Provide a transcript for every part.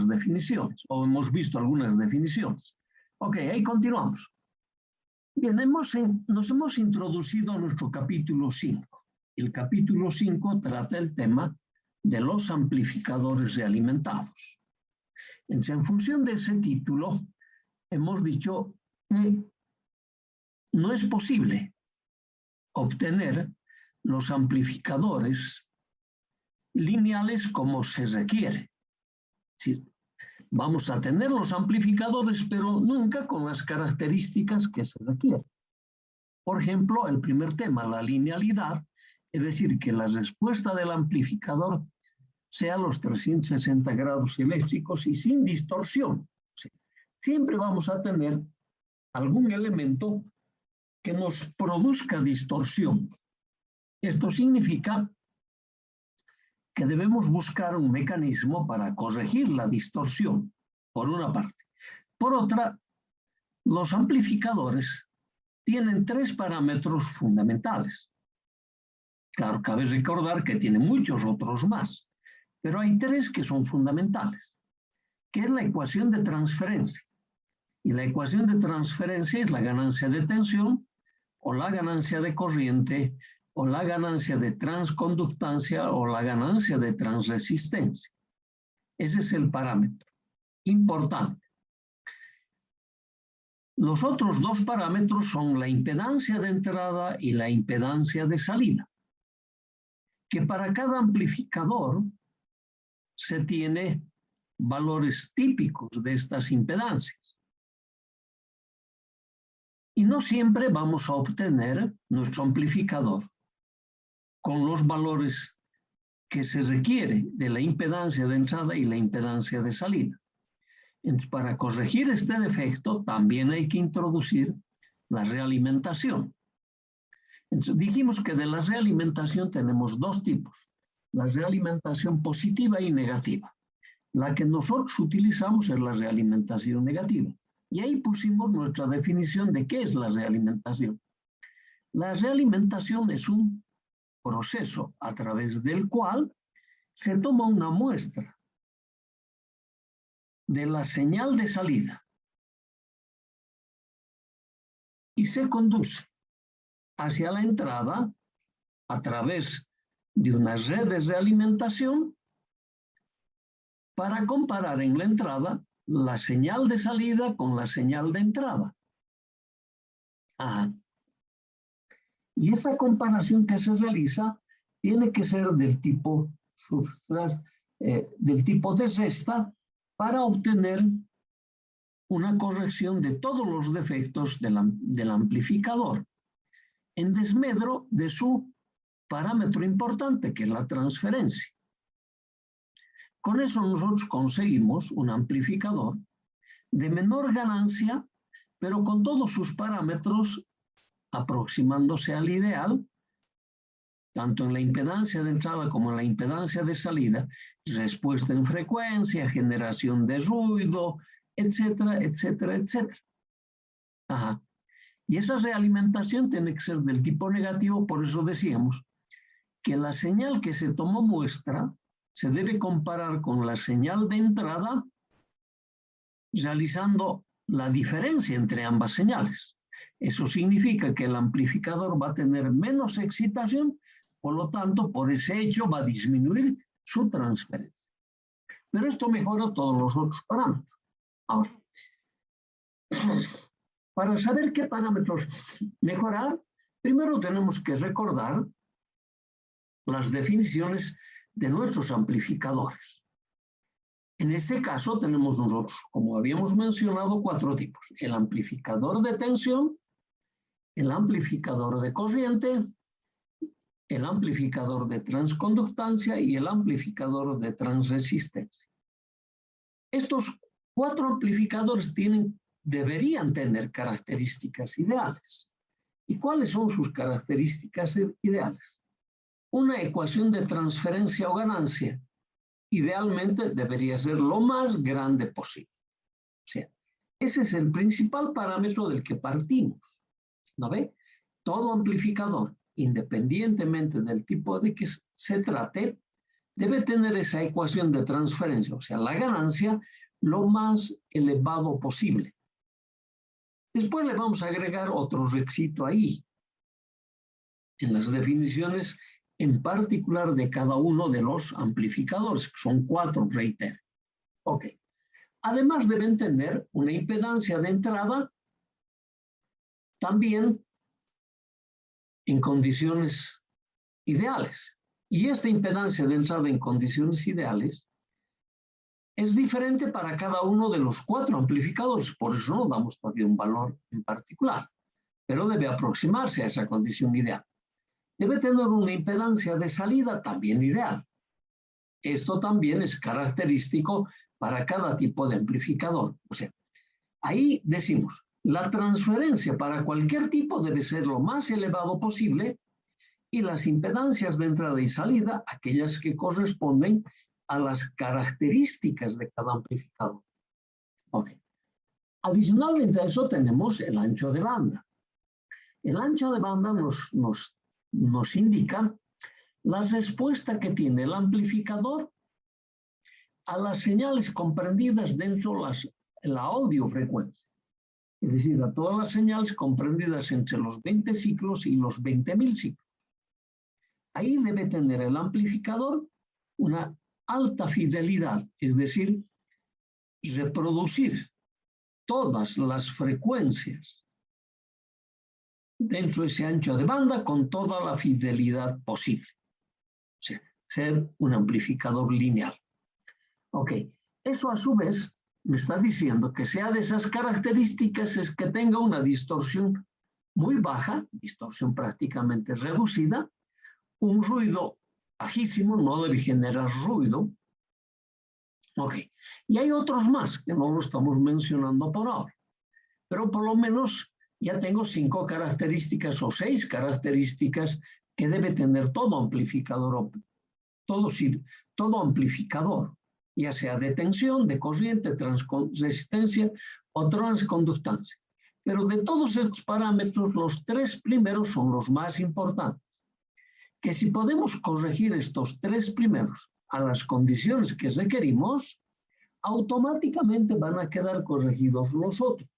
algunas definiciones, o hemos visto algunas definiciones. Ok, ahí continuamos. Bien, nos hemos introducido a nuestro capítulo 5. El capítulo 5 trata el tema de los amplificadores realimentados. Entonces, en función de ese título, hemos dicho que no es posible obtener los amplificadores lineales como se requiere. Es decir, vamos a tener los amplificadores, pero nunca con las características que se requieren. Por ejemplo, el primer tema, la linealidad, es decir, que la respuesta del amplificador sea los 360 grados eléctricos y sin distorsión. Siempre vamos a tener algún elemento que nos produzca distorsión. Esto significa que debemos buscar un mecanismo para corregir la distorsión, por una parte. Por otra, los amplificadores tienen 3 parámetros fundamentales. Claro, cabe recordar que tienen muchos otros más, pero hay 3 que son fundamentales, que es la ecuación de transferencia. Y la ecuación de transferencia es la ganancia de tensión, o la ganancia de corriente, o la ganancia de transconductancia, o la ganancia de transresistencia. Ese es el parámetro importante. Los otros 2 parámetros son la impedancia de entrada y la impedancia de salida, que para cada amplificador se tiene valores típicos de estas impedancias. Y no siempre vamos a obtener nuestro amplificador con los valores que se requiere de la impedancia de entrada y la impedancia de salida. Entonces, para corregir este defecto, también hay que introducir la realimentación. Entonces, dijimos que de la realimentación tenemos 2 tipos, la realimentación positiva y negativa. La que nosotros utilizamos es la realimentación negativa. Y ahí pusimos nuestra definición de qué es la realimentación. La realimentación es un proceso a través del cual se toma una muestra de la señal de salida y se conduce hacia la entrada a través de unas redes de alimentación para comparar en la entrada la señal de salida con la señal de entrada. Y esa comparación que se realiza tiene que ser del tipo de resta para obtener una corrección de todos los defectos del amplificador, en desmedro de su parámetro importante, que es la transferencia. Con eso nosotros conseguimos un amplificador de menor ganancia, pero con todos sus parámetros aproximándose al ideal, tanto en la impedancia de entrada como en la impedancia de salida, respuesta en frecuencia, generación de ruido, etcétera, etcétera, etcétera. Y esa realimentación tiene que ser del tipo negativo, por eso decíamos que la señal que se tomó muestra se debe comparar con la señal de entrada, realizando la diferencia entre ambas señales. Eso significa que el amplificador va a tener menos excitación, por lo tanto, por ese hecho va a disminuir su transferencia. Pero esto mejora todos los otros parámetros. Ahora, para saber qué parámetros mejorar, primero tenemos que recordar las definiciones de nuestros amplificadores. En este caso tenemos nosotros, como habíamos mencionado, 4 tipos. El amplificador de tensión, el amplificador de corriente, el amplificador de transconductancia y el amplificador de transresistencia. Estos 4 amplificadores deberían tener características ideales. ¿Y cuáles son sus características ideales? Una ecuación de transferencia o ganancia idealmente debería ser lo más grande posible. O sea, ese es el principal parámetro del que partimos. ¿No ve? Todo amplificador, independientemente del tipo de que se trate, debe tener esa ecuación de transferencia, o sea, la ganancia, lo más elevado posible. Después le vamos a agregar otro requisito ahí, en las definiciones en particular de cada uno de los amplificadores, que son 4, reitero. Ok. Además deben tener una impedancia de entrada también en condiciones ideales. Y esta impedancia de entrada en condiciones ideales es diferente para cada uno de los 4 amplificadores, por eso no damos todavía un valor en particular, pero debe aproximarse a esa condición ideal. Debe tener una impedancia de salida también ideal. Esto también es característico para cada tipo de amplificador. O sea, ahí decimos, la transferencia para cualquier tipo debe ser lo más elevado posible y las impedancias de entrada y salida, aquellas que corresponden a las características de cada amplificador. Ok. Adicionalmente a eso tenemos el ancho de banda. El ancho de banda nos indica la respuesta que tiene el amplificador a las señales comprendidas dentro de la audiofrecuencia. Es decir, a todas las señales comprendidas entre los 20 ciclos y los 20.000 ciclos. Ahí debe tener el amplificador una alta fidelidad, es decir, reproducir todas las frecuencias dentro de ese ancho de banda con toda la fidelidad posible. O sea, ser un amplificador lineal. Ok, eso a su vez me está diciendo que sea de esas características es que tenga una distorsión muy baja, distorsión prácticamente reducida, un ruido bajísimo, no debe generar ruido. Ok, y hay otros más que no lo estamos mencionando por ahora, pero por lo menos ya tengo 5 características o 6 características que debe tener todo amplificador, todo amplificador, ya sea de tensión, de corriente, resistencia o transconductancia. Pero de todos estos parámetros, los 3 primeros son los más importantes. Que si podemos corregir estos 3 primeros a las condiciones que requerimos, automáticamente van a quedar corregidos los otros.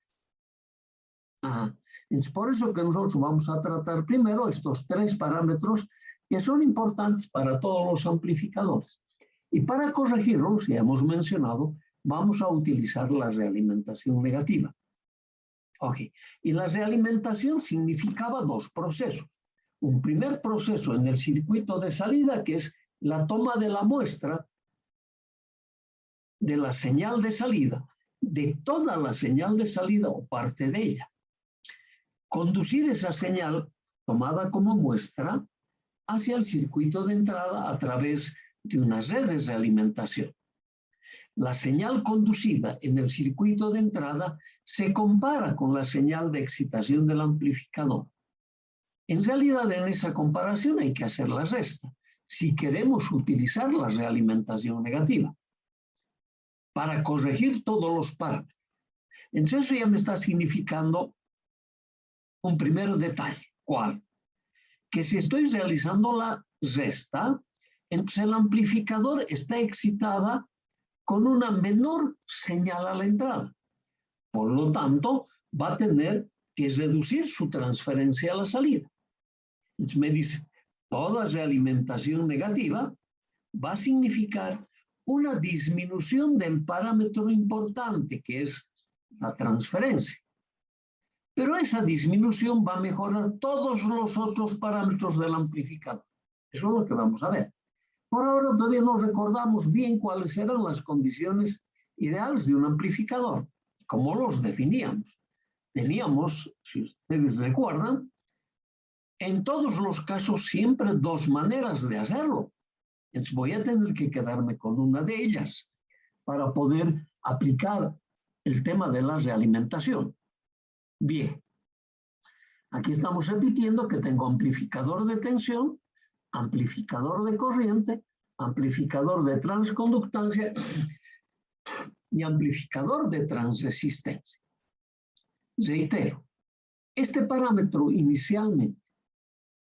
Es por eso que nosotros vamos a tratar primero estos 3 parámetros que son importantes para todos los amplificadores. Y para corregirlos, ya hemos mencionado, vamos a utilizar la realimentación negativa. Ok, y la realimentación significaba 2 procesos. Un primer proceso en el circuito de salida, que es la toma de la muestra de la señal de salida, de toda la señal de salida o parte de ella. Conducir esa señal tomada como muestra hacia el circuito de entrada a través de unas redes de alimentación. La señal conducida en el circuito de entrada se compara con la señal de excitación del amplificador. En realidad, en esa comparación hay que hacer la resta, si queremos utilizar la realimentación negativa, para corregir todos los parámetros. Entonces, eso ya me está significando un primer detalle. ¿Cuál? Que si estoy realizando la resta, entonces el amplificador está excitada con una menor señal a la entrada. Por lo tanto, va a tener que reducir su transferencia a la salida. Entonces me dice, toda realimentación negativa va a significar una disminución del parámetro importante, que es la transferencia. Pero esa disminución va a mejorar todos los otros parámetros del amplificador. Eso es lo que vamos a ver. Por ahora todavía no recordamos bien cuáles eran las condiciones ideales de un amplificador, cómo los definíamos. Teníamos, si ustedes recuerdan, en todos los casos siempre 2 maneras de hacerlo. Entonces voy a tener que quedarme con una de ellas para poder aplicar el tema de la realimentación. Bien, aquí estamos repitiendo que tengo amplificador de tensión, amplificador de corriente, amplificador de transconductancia y amplificador de transresistencia. Reitero, este parámetro inicialmente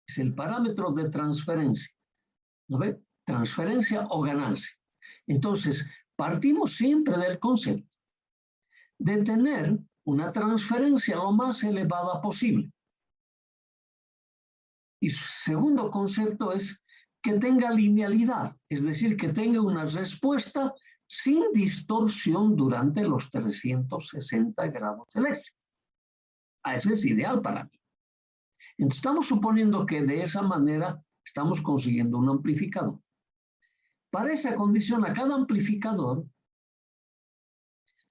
es el parámetro de transferencia. ¿No ve? transferencia o ganancia. Entonces, partimos siempre del concepto de tener una transferencia lo más elevada posible. Y su segundo concepto es que tenga linealidad, es decir, que tenga una respuesta sin distorsión durante los 360 grados eléctricos. Eso es ideal para mí. Entonces, estamos suponiendo que de esa manera estamos consiguiendo un amplificador. Para esa condición, a cada amplificador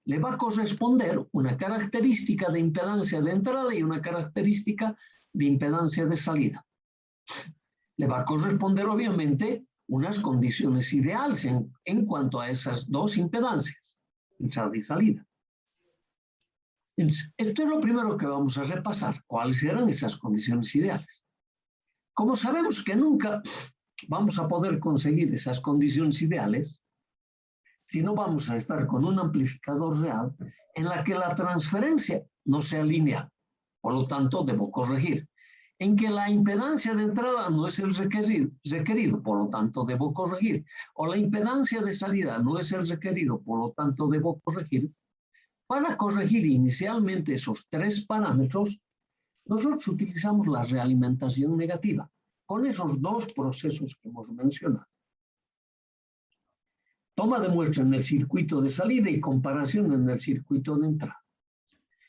le va a corresponder una característica de impedancia de entrada y una característica de impedancia de salida. Le va a corresponder, obviamente, unas condiciones ideales en cuanto a esas dos impedancias, entrada y salida. Entonces, esto es lo primero que vamos a repasar, cuáles eran esas condiciones ideales. Como sabemos que nunca vamos a poder conseguir esas condiciones ideales, si no vamos a estar con un amplificador real en la que la transferencia no sea lineal. Por lo tanto, debo corregir. En que la impedancia de entrada no es el requerido, por lo tanto, debo corregir. O la impedancia de salida no es el requerido, por lo tanto, debo corregir. Para corregir inicialmente esos tres parámetros, nosotros utilizamos la realimentación negativa, con esos dos procesos que hemos mencionado. Toma de muestra en el circuito de salida y comparación en el circuito de entrada.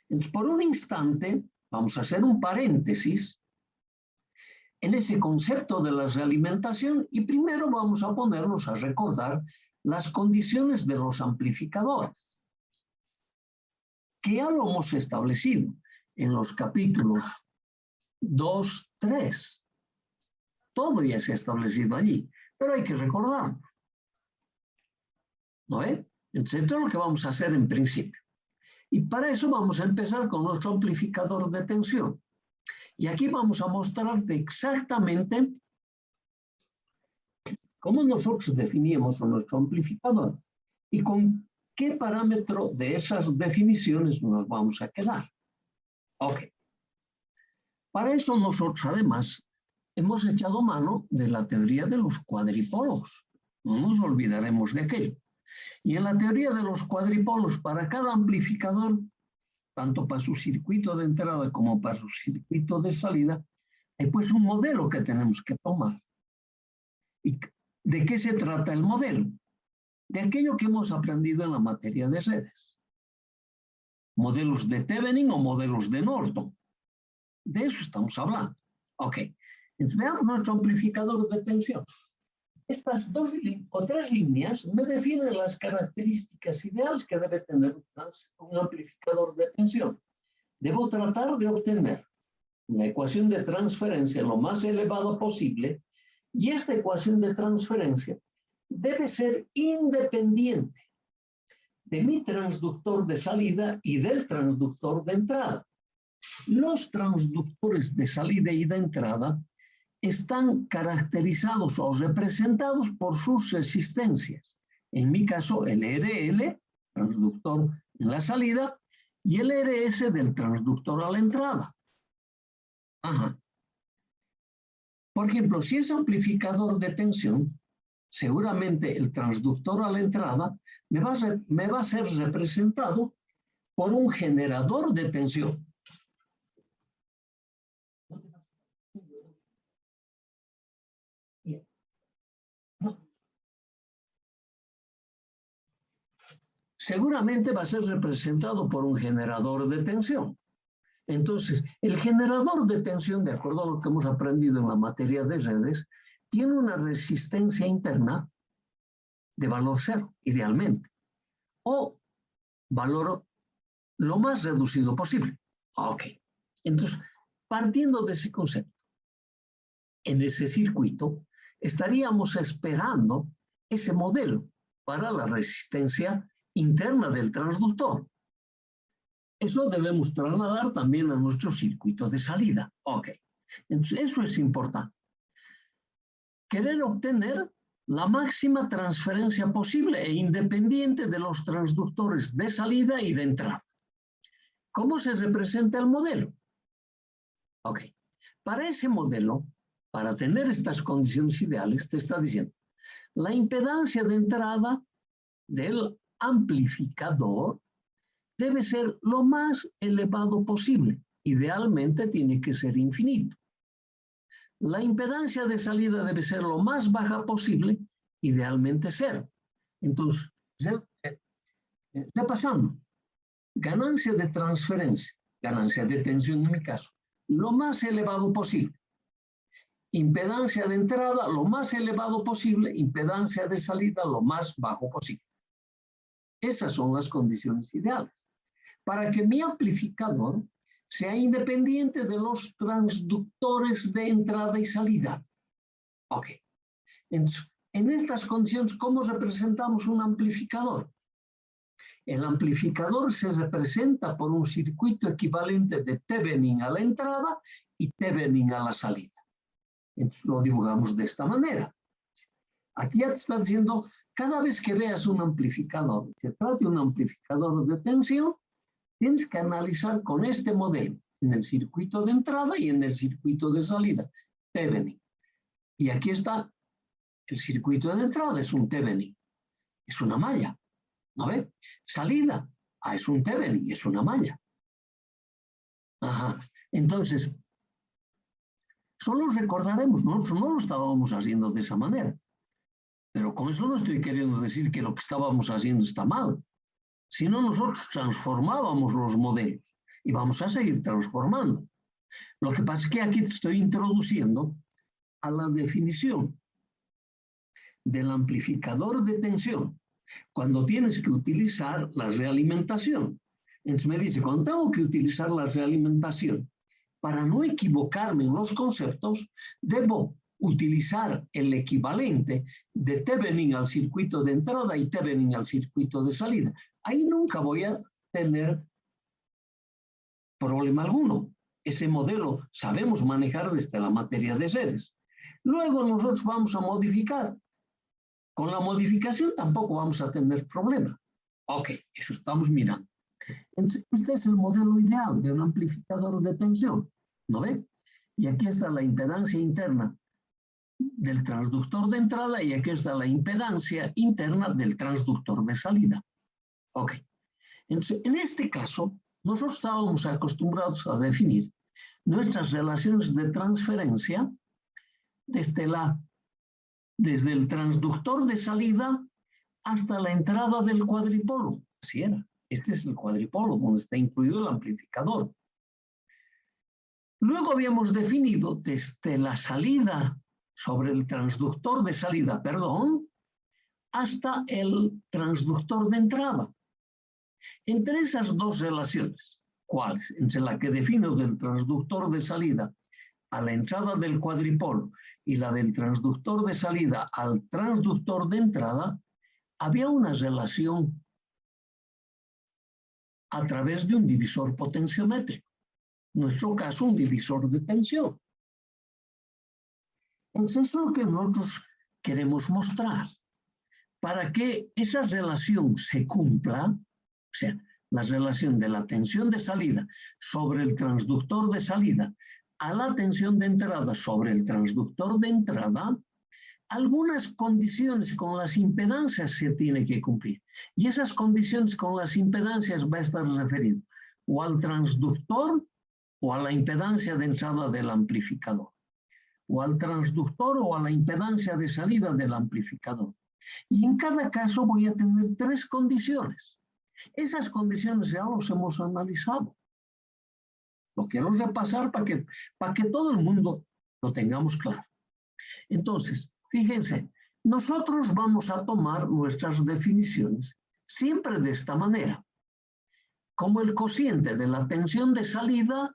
Entonces, por un instante, vamos a hacer un paréntesis en ese concepto de la realimentación y primero vamos a ponernos a recordar las condiciones de los amplificadores, que ya lo hemos establecido en los capítulos 2, 3. Todo ya se ha establecido allí, pero hay que recordarlo. ¿No es? Entonces, esto es lo que vamos a hacer en principio. Y para eso vamos a empezar con nuestro amplificador de tensión. Y aquí vamos a mostrarte exactamente cómo nosotros definíamos a nuestro amplificador y con qué parámetro de esas definiciones nos vamos a quedar. Ok. Para eso nosotros además hemos echado mano de la teoría de los cuadripolos. No nos olvidaremos de aquello. Y en la teoría de los cuadripolos, para cada amplificador, tanto para su circuito de entrada como para su circuito de salida, hay pues un modelo que tenemos que tomar. ¿Y de qué se trata el modelo? De aquello que hemos aprendido en la materia de redes. Modelos de Thevenin o modelos de Norton. De eso estamos hablando. Ok. Entonces veamos nuestro amplificador de tensión. Estas dos o tres líneas me definen las características ideales que debe tener un amplificador de tensión. Debo tratar de obtener una ecuación de transferencia lo más elevada posible y esta ecuación de transferencia debe ser independiente de mi transductor de salida y del transductor de entrada. Los transductores de salida y de entrada están caracterizados o representados por sus resistencias. En mi caso, el RL, transductor en la salida, y el RS del transductor a la entrada. Ajá. Por ejemplo, si es amplificador de tensión, seguramente el transductor a la entrada me va a ser representado por un generador de tensión. Seguramente va a ser representado por un generador de tensión. Entonces, el generador de tensión, de acuerdo a lo que hemos aprendido en la materia de redes, tiene una resistencia interna de valor cero, idealmente, o valor lo más reducido posible. Ok. Entonces, partiendo de ese concepto, en ese circuito, estaríamos esperando ese modelo para la resistencia interna del transductor. Eso debemos trasladar también a nuestro circuito de salida. Ok. Entonces, eso es importante. Querer obtener la máxima transferencia posible e independiente de los transductores de salida y de entrada. ¿Cómo se representa el modelo? Ok. Para ese modelo, para tener estas condiciones ideales, te está diciendo, La impedancia de entrada del amplificador debe ser lo más elevado posible. Idealmente tiene que ser infinito. La impedancia de salida debe ser lo más baja posible, idealmente cero. Entonces, está pasando. Ganancia de transferencia, ganancia de tensión en mi caso, lo más elevado posible. Impedancia de entrada, lo más elevado posible. Impedancia de salida, lo más bajo posible. Esas son las condiciones ideales. Para que mi amplificador sea independiente de los transductores de entrada y salida. Ok. Entonces, en estas condiciones, ¿cómo representamos un amplificador? El amplificador se representa por un circuito equivalente de Thevenin a la entrada y Thevenin a la salida. Entonces lo dibujamos de esta manera. Aquí ya te está diciendo, cada vez que veas un amplificador, que trate un amplificador de tensión, tienes que analizar con este modelo, en el circuito de entrada y en el circuito de salida, Thevenin. Y aquí está el circuito de entrada, es un Thevenin, es una malla. ¿No ve? Salida, es un Thevenin, es una malla. Ajá. Entonces, solo recordaremos, no lo estábamos haciendo de esa manera. Pero con eso no estoy queriendo decir que lo que estábamos haciendo está mal. Si no, nosotros transformábamos los modelos y vamos a seguir transformando. Lo que pasa es que aquí te estoy introduciendo a la definición del amplificador de tensión cuando tienes que utilizar la realimentación. Entonces me dice, cuando tengo que utilizar la realimentación, para no equivocarme en los conceptos, debo utilizar el equivalente de Thevenin al circuito de entrada y Thevenin al circuito de salida. Ahí nunca voy a tener problema alguno. Ese modelo sabemos manejar desde la materia de series. Luego nosotros vamos a modificar. Con la modificación tampoco vamos a tener problema. Ok, eso estamos mirando. Entonces, este es el modelo ideal de un amplificador de tensión. ¿No ve? Y aquí está la impedancia interna del transductor de entrada y aquí está la impedancia interna del transductor de salida. Ok. Entonces, en este caso, nosotros estábamos acostumbrados a definir nuestras relaciones de transferencia desde el transductor de salida hasta la entrada del cuadripolo. Así era. Este es el cuadripolo donde está incluido el amplificador. Luego habíamos definido desde la salida sobre el transductor de salida, hasta el transductor de entrada. Entre esas dos relaciones, ¿cuáles? Entre la que defino del transductor de salida a la entrada del cuadripolo y la del transductor de salida al transductor de entrada, había una relación a través de un divisor potenciométrico. En nuestro caso, un divisor de tensión. Entonces, eso es lo que nosotros queremos mostrar. Para que esa relación se cumpla, o sea, la relación de la tensión de salida sobre el transductor de salida a la tensión de entrada sobre el transductor de entrada, algunas condiciones con las impedancias se tienen que cumplir. Y esas condiciones con las impedancias va a estar referido o al transductor o a la impedancia de entrada del amplificador, o al transductor o a la impedancia de salida del amplificador. Y en cada caso voy a tener tres condiciones. Esas condiciones ya los hemos analizado. Lo quiero repasar para que todo el mundo lo tengamos claro. Entonces, fíjense, nosotros vamos a tomar nuestras definiciones siempre de esta manera. Como el cociente de la tensión de salida,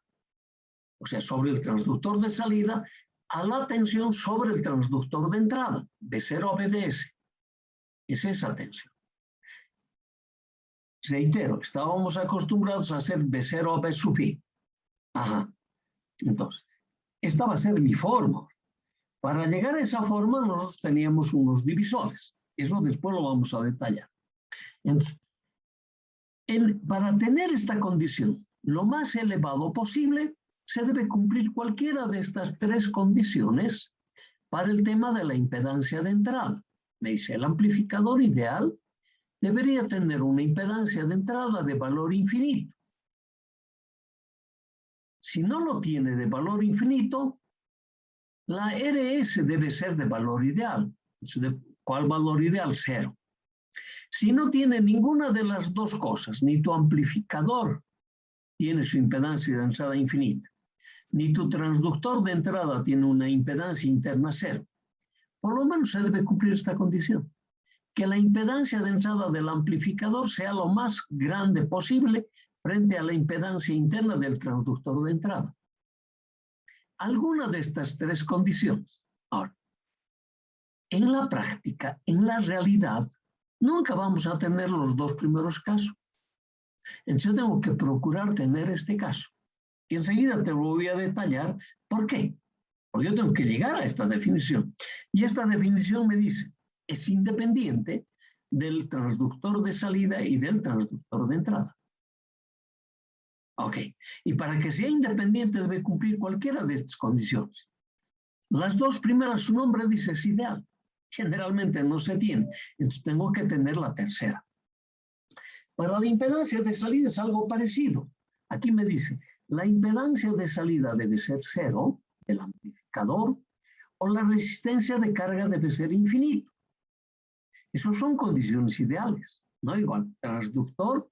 o sea, sobre el transductor de salida, a la tensión sobre el transductor de entrada, B0 a BDS. Es esa tensión. Reitero, estábamos acostumbrados a hacer B0 a B sub I. Ajá. Entonces, esta va a ser mi fórmula. Para llegar a esa forma, nosotros teníamos unos divisores. Eso después lo vamos a detallar. Entonces, para tener esta condición lo más elevado posible, se debe cumplir cualquiera de estas tres condiciones para el tema de la impedancia de entrada. Me dice, el amplificador ideal debería tener una impedancia de entrada de valor infinito. Si no lo tiene de valor infinito, la RS debe ser de valor ideal. ¿Cuál valor ideal? 0. Si no tiene ninguna de las dos cosas, ni tu amplificador tiene su impedancia de entrada infinita, ni tu transductor de entrada tiene una impedancia interna 0, por lo menos se debe cumplir esta condición, que la impedancia de entrada del amplificador sea lo más grande posible frente a la impedancia interna del transductor de entrada. Alguna de estas 3 condiciones. Ahora, en la práctica, en la realidad, nunca vamos a tener los 2 primeros casos. Entonces yo tengo que procurar tener este caso. Y enseguida te lo voy a detallar. ¿Por qué? Porque yo tengo que llegar a esta definición. Y esta definición me dice, es independiente del transductor de salida y del transductor de entrada. Ok. Y para que sea independiente debe cumplir cualquiera de estas condiciones. Las 2 primeras, su nombre dice es ideal. Generalmente no se tiene. Entonces tengo que tener la tercera. Para la impedancia de salida es algo parecido. Aquí me dice, la impedancia de salida debe ser 0 del amplificador o la resistencia de carga debe ser infinito. Esas son condiciones ideales, ¿no? Igual, transductor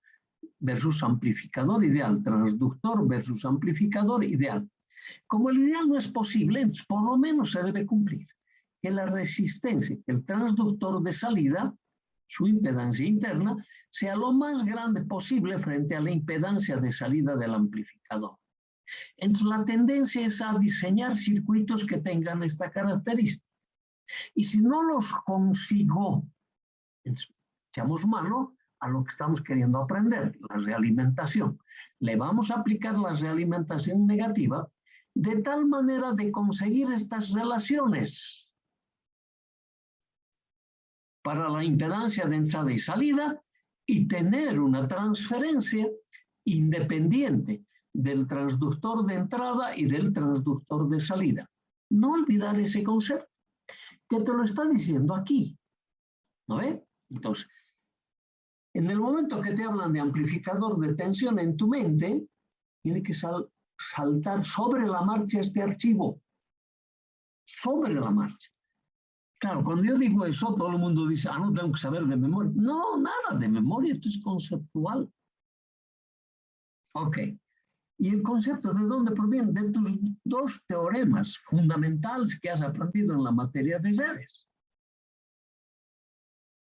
versus amplificador ideal, transductor versus amplificador ideal. Como el ideal no es posible, entonces por lo menos se debe cumplir que la resistencia, el transductor de salida, su impedancia interna, sea lo más grande posible frente a la impedancia de salida del amplificador. Entonces la tendencia es a diseñar circuitos que tengan esta característica. Y si no los consigo, entonces echamos mano a lo que estamos queriendo aprender, la realimentación. Le vamos a aplicar la realimentación negativa de tal manera de conseguir estas relaciones para la impedancia de entrada y salida y tener una transferencia independiente del transductor de entrada y del transductor de salida. No olvidar ese concepto, que te lo está diciendo aquí. ¿No ve? Entonces, en el momento que te hablan de amplificador de tensión en tu mente, tiene que saltar sobre la marcha este archivo. Sobre la marcha. Claro, cuando yo digo eso, todo el mundo dice, no tengo que saber de memoria. No, nada de memoria, esto es conceptual. Ok. ¿Y el concepto de dónde proviene? De tus 2 teoremas fundamentales que has aprendido en la materia de redes.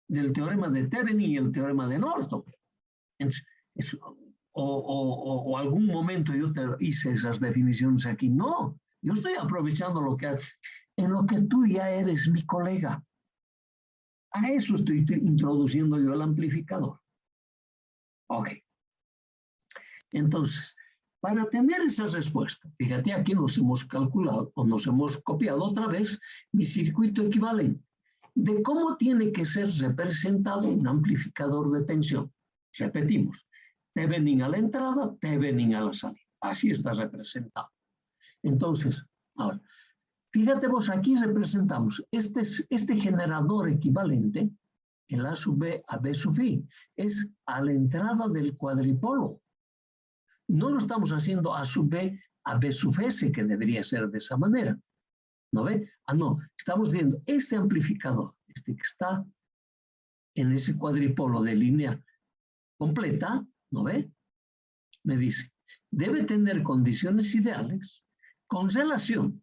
Del teorema de Thevenin y el teorema de Norton. Entonces, o algún momento yo te hice esas definiciones aquí. No, yo estoy aprovechando en lo que tú ya eres mi colega. A eso estoy introduciendo yo el amplificador. Ok. Entonces, para tener esa respuesta, fíjate, aquí nos hemos calculado o nos hemos copiado otra vez mi circuito equivalente de cómo tiene que ser representado un amplificador de tensión. Repetimos, Thevenin a la entrada, Thevenin a la salida. Así está representado. Entonces, ahora, fíjate vos, aquí representamos este generador equivalente, el A sub B a B sub I, es a la entrada del cuadripolo. No lo estamos haciendo A sub B a B sub S, que debería ser de esa manera. ¿No ve? No, estamos diciendo, este amplificador, este que está en ese cuadripolo de línea completa, ¿no ve? Me dice, debe tener condiciones ideales con relación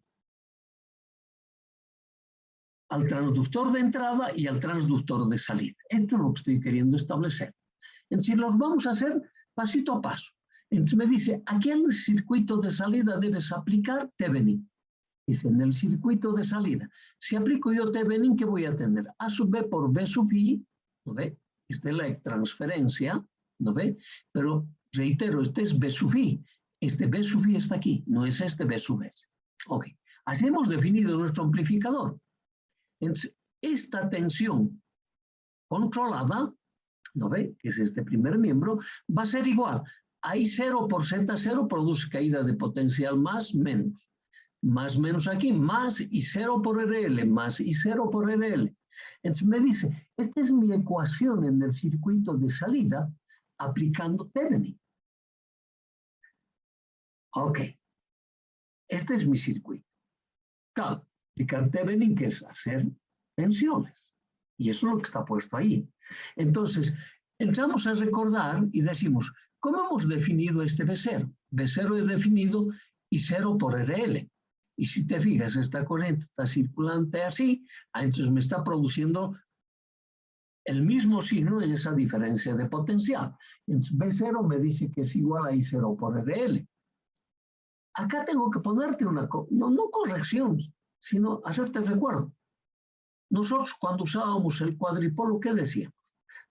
al transductor de entrada y al transductor de salida. Esto es lo que estoy queriendo establecer. Entonces, los vamos a hacer pasito a paso. Entonces me dice, aquí en el circuito de salida debes aplicar Thevenin. Dice, en el circuito de salida, si aplico yo Thevenin, ¿qué voy a tener? A sub B por B sub I, ¿no ve? Esta es la transferencia, ¿no ve? Pero, reitero, este es B sub I. Este B sub I está aquí, no es este B sub S. Ok, así hemos definido nuestro amplificador. Entonces, esta tensión controlada, ¿no ve? Que es este primer miembro, va a ser igual. I0 por Z0 produce caída de potencial más, menos. Más, menos aquí, más I0 por RL, más I0 por RL. Entonces me dice, esta es mi ecuación en el circuito de salida aplicando Thevenin. Ok, este es mi circuito. Claro, aplicar Thevenin, que es hacer tensiones. Y eso es lo que está puesto ahí. Entonces, entramos a recordar y decimos, ¿cómo hemos definido este B0? B0 es definido I0 por RL. Y si te fijas, esta corriente está circulante así, entonces me está produciendo el mismo signo en esa diferencia de potencial. Entonces B0 me dice que es igual a I0 por RL. Acá tengo que ponerte una, no corrección, sino hacerte recuerdo. Nosotros cuando usábamos el cuadripolo, ¿qué decíamos?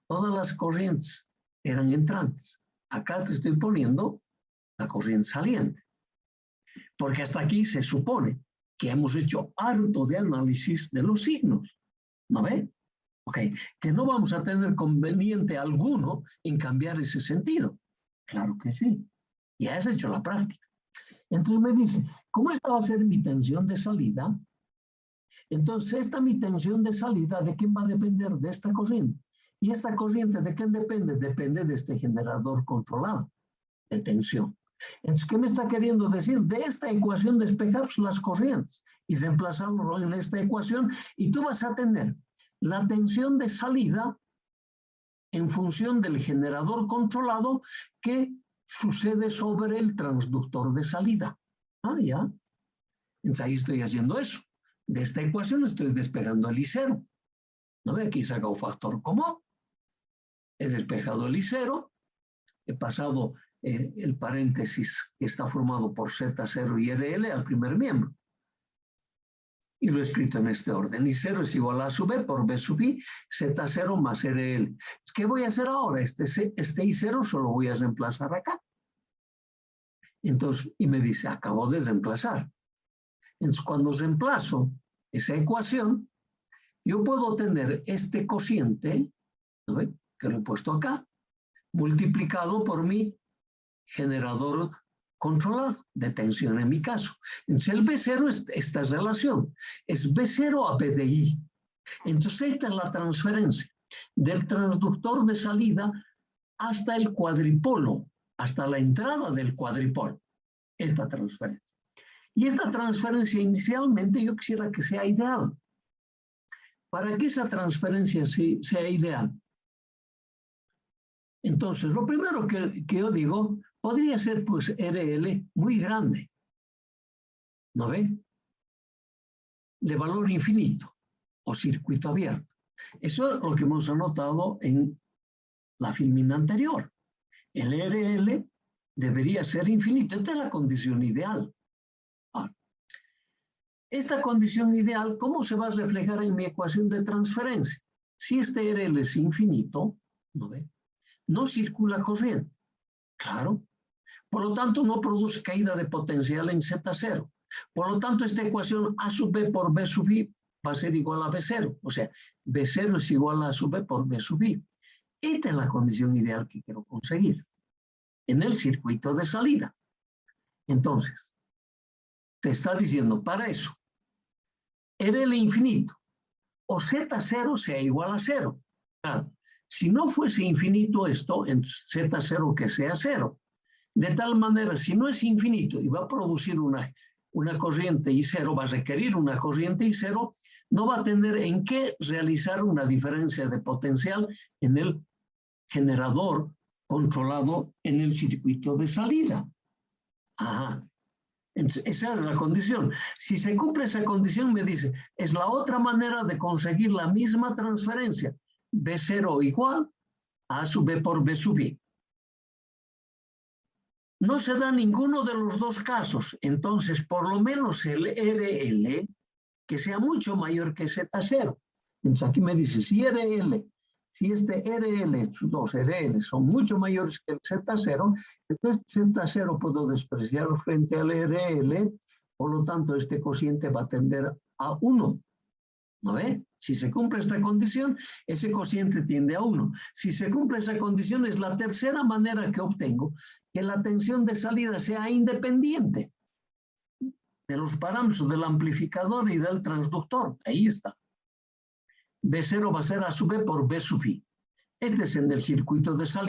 Todas las corrientes eran entrantes. Acá te estoy poniendo la corriente saliente. Porque hasta aquí se supone que hemos hecho harto de análisis de los signos. ¿No ve? Ok, que no vamos a tener conveniente alguno en cambiar ese sentido. Claro que sí. Ya has hecho la práctica. Entonces me dice, ¿cómo esta va a ser mi tensión de salida? Entonces, esta mi tensión de salida, ¿de quién va a depender? De esta corriente. ¿Y esta corriente de quién depende? Depende de este generador controlado de tensión. Entonces, ¿qué me está queriendo decir? De esta ecuación despejar las corrientes y reemplazarlo en esta ecuación y tú vas a tener la tensión de salida en función del generador controlado que sucede sobre el transductor de salida. Ah, ya. Entonces ahí estoy haciendo eso. De esta ecuación estoy despejando el I0. ¿No ve? Aquí saca un factor común. He despejado el I0. He pasado el paréntesis que está formado por Z0 y RL al primer miembro. Y lo he escrito en este orden. I0 es igual a sub B por B sub I, Z0 más RL. ¿Qué voy a hacer ahora? Este I0 solo voy a reemplazar acá. Entonces, y me dice, acabo de reemplazar. Entonces, cuando reemplazo esa ecuación, yo puedo tener este cociente, ¿no ve? Que lo he puesto acá, multiplicado por mi generador controlado de tensión en mi caso. Entonces el B0 es esta relación, es B0 a B de I. Entonces esta es la transferencia del transductor de salida hasta el cuadripolo, hasta la entrada del cuadripolo. Esta transferencia. Y esta transferencia inicialmente yo quisiera que sea ideal. Para que esa transferencia sea ideal. Entonces, lo primero que yo digo, podría ser pues RL muy grande, ¿no ve? De valor infinito o circuito abierto. Eso es lo que hemos anotado en la filmina anterior. El RL debería ser infinito. Esta es la condición ideal. Ahora, esta condición ideal, ¿cómo se va a reflejar en mi ecuación de transferencia? Si este RL es infinito, ¿no ve? No circula corriente. Claro. Por lo tanto, no produce caída de potencial en Z0. Por lo tanto, esta ecuación A sub B por B sub I va a ser igual a B0. O sea, B0 es igual a A sub B por B sub I. Esta es la condición ideal que quiero conseguir en el circuito de salida. Entonces, te está diciendo para eso, RL infinito o Z0 sea igual a 0. Claro, si no fuese infinito esto, entonces Z0 que sea 0. De tal manera, si no es infinito y va a producir una corriente I0, va a requerir una corriente I0, no va a tener en qué realizar una diferencia de potencial en el generador controlado en el circuito de salida. Ajá. Entonces, esa es la condición. Si se cumple esa condición, me dice, es la otra manera de conseguir la misma transferencia. B0 igual a A sub B por B sub I. No se da ninguno de los dos casos, entonces por lo menos el RL que sea mucho mayor que Z0. Entonces aquí me dice, si este RL, sus dos RL son mucho mayores que el Z0, entonces Z0 puedo despreciar frente al RL, por lo tanto este cociente va a tender a 1. ¿No ve? Si se cumple esta condición, ese cociente tiende a 1. Si se cumple esa condición, es la tercera manera que obtengo que la tensión de salida sea independiente de los parámetros del amplificador y del transductor. Ahí está. B0 va a ser A sub B por B sub I. Este es en el circuito de salida.